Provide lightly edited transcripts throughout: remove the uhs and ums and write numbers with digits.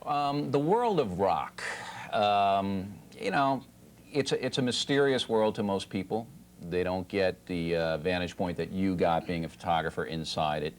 The world of rock, you know, it's a mysterious world to most people. They don't get the vantage point that you got being a photographer inside it.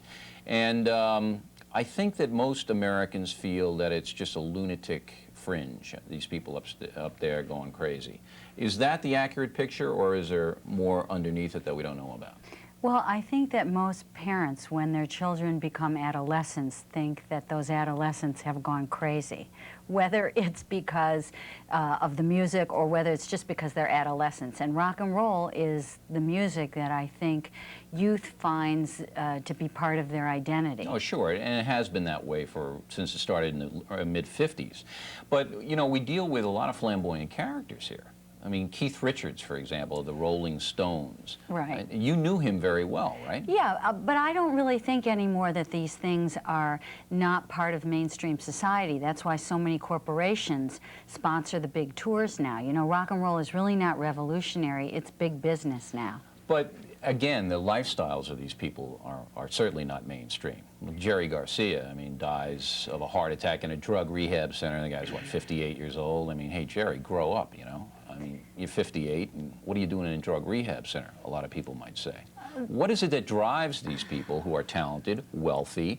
And I think that most Americans feel that it's just a lunatic fringe, these people up there going crazy. Is that the accurate picture, or is there more underneath it that we don't know about? Well, I think that most parents, when their children become adolescents, think that those adolescents have gone crazy, whether it's because of the music or whether it's just because they're adolescents. And rock and roll is the music that I think youth finds to be part of their identity. Oh, sure, and it has been that way since it started in the mid-50s. But, you know, we deal with a lot of flamboyant characters here. I mean, Keith Richards, for example, of the Rolling Stones. Right. You knew him very well, right? Yeah, but I don't really think anymore that these things are not part of mainstream society. That's why so many corporations sponsor the big tours now. You know, rock and roll is really not revolutionary. It's big business now. But again, the lifestyles of these people are certainly not mainstream. Jerry Garcia, I mean, dies of a heart attack in a drug rehab center. The guy's, what, 58 years old? I mean, hey, Jerry, grow up, you know? I mean, you're 58, and what are you doing in a drug rehab center, a lot of people might say. What is it that drives these people who are talented, wealthy,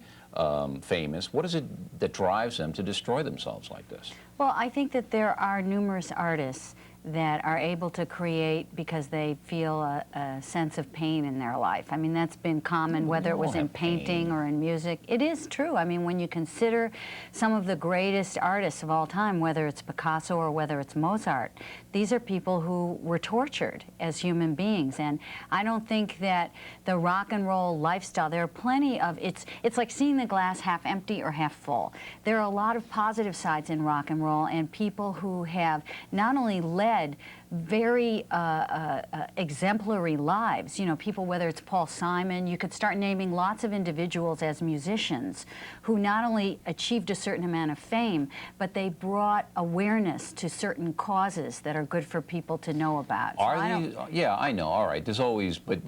famous? What is it that drives them to destroy themselves like this? Well, I think that there are numerous artists that are able to create because they feel a sense of pain in their life. I mean, that's been common, whether it was in painting or in music. It is true. I mean, when you consider some of the greatest artists of all time, whether it's Picasso or whether it's Mozart, these are people who were tortured as human beings. And I don't think that the rock and roll lifestyle, there are plenty of, it's like seeing the glass half empty or half full. There are a lot of positive sides in rock and roll, and people who have not only led very exemplary lives. You know, people, whether it's Paul Simon, you could start naming lots of individuals as musicians who not only achieved a certain amount of fame, but they brought awareness to certain causes that are good for people to know about. Yeah, I know, all right, there's always, but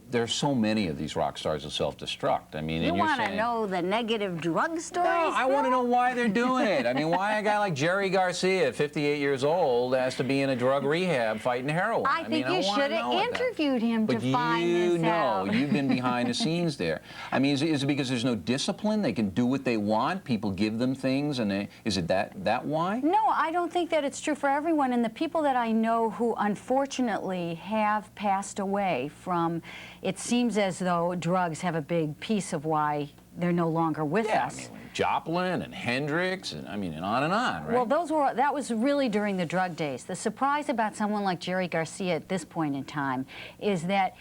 there's so many of these rock stars who self-destruct. I mean, you want to know the negative drug stories? No, I want to know why they're doing it. I mean, why a guy like Jerry Garcia, at 58 years old, has to be in a drug rehab fighting heroin? I think you should have interviewed him to find this out. But you've been behind the scenes there. I mean, is it because there's no discipline? They can do what they want? People give them things, and is it that why? No, I don't think that it's true for everyone. And the people that I know who unfortunately have passed away from, it seems as though drugs have a big piece of why they're no longer with us. I mean, Joplin and Hendrix, and I mean, and on, right? Well, that was really during the drug days. The surprise about someone like Jerry Garcia at this point in time is that,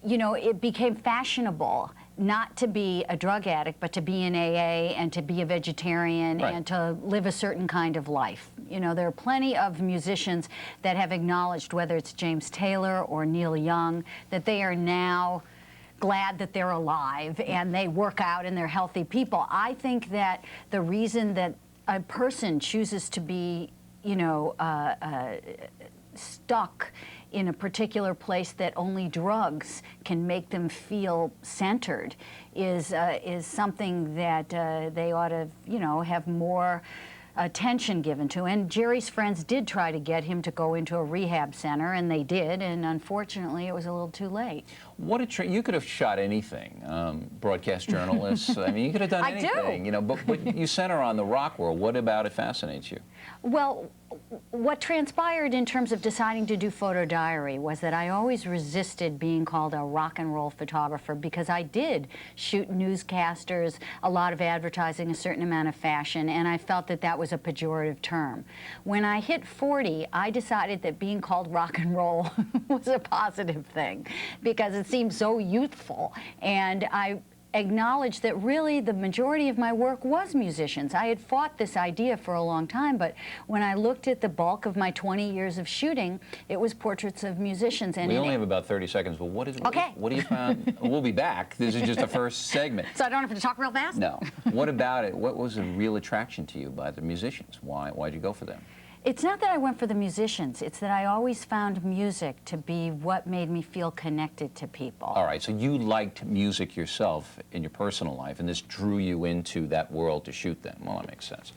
you know, it became fashionable not to be a drug addict, but to be in AA and to be a vegetarian and to live a certain kind of life. You know, there are plenty of musicians that have acknowledged, whether it's James Taylor or Neil Young, that they are now glad that they're alive and they work out and they're healthy people. I think that the reason that a person chooses to be, you know, stuck in a particular place that only drugs can make them feel centered is something that they ought to, you know, have more attention given to. And Jerry's friends did try to get him to go into a rehab center, and they did, and unfortunately it was a little too late. What a you could have shot anything, broadcast journalists. I mean, you could have done anything. You know, but you center on the rock world. What about it fascinates you? Well, what transpired in terms of deciding to do photo diary was that I always resisted being called a rock and roll photographer, because I did shoot newscasters, a lot of advertising, a certain amount of fashion, and I felt that that was a pejorative term. When I hit 40, I decided that being called rock and roll was a positive thing, because it seemed so youthful, and I acknowledged that really the majority of my work was musicians. I had fought this idea for a long time, but when I looked at the bulk of my 20 years of shooting, it was portraits of musicians. And we only have about 30 seconds, but what do you find? We'll be back. This is just the first segment. So I don't have to talk real fast? No. What about it? What was the real attraction to you by the musicians? Why'd you go for them? It's not that I went for the musicians. It's that I always found music to be what made me feel connected to people. All right, so you liked music yourself in your personal life, and this drew you into that world to shoot them. Well, that makes sense.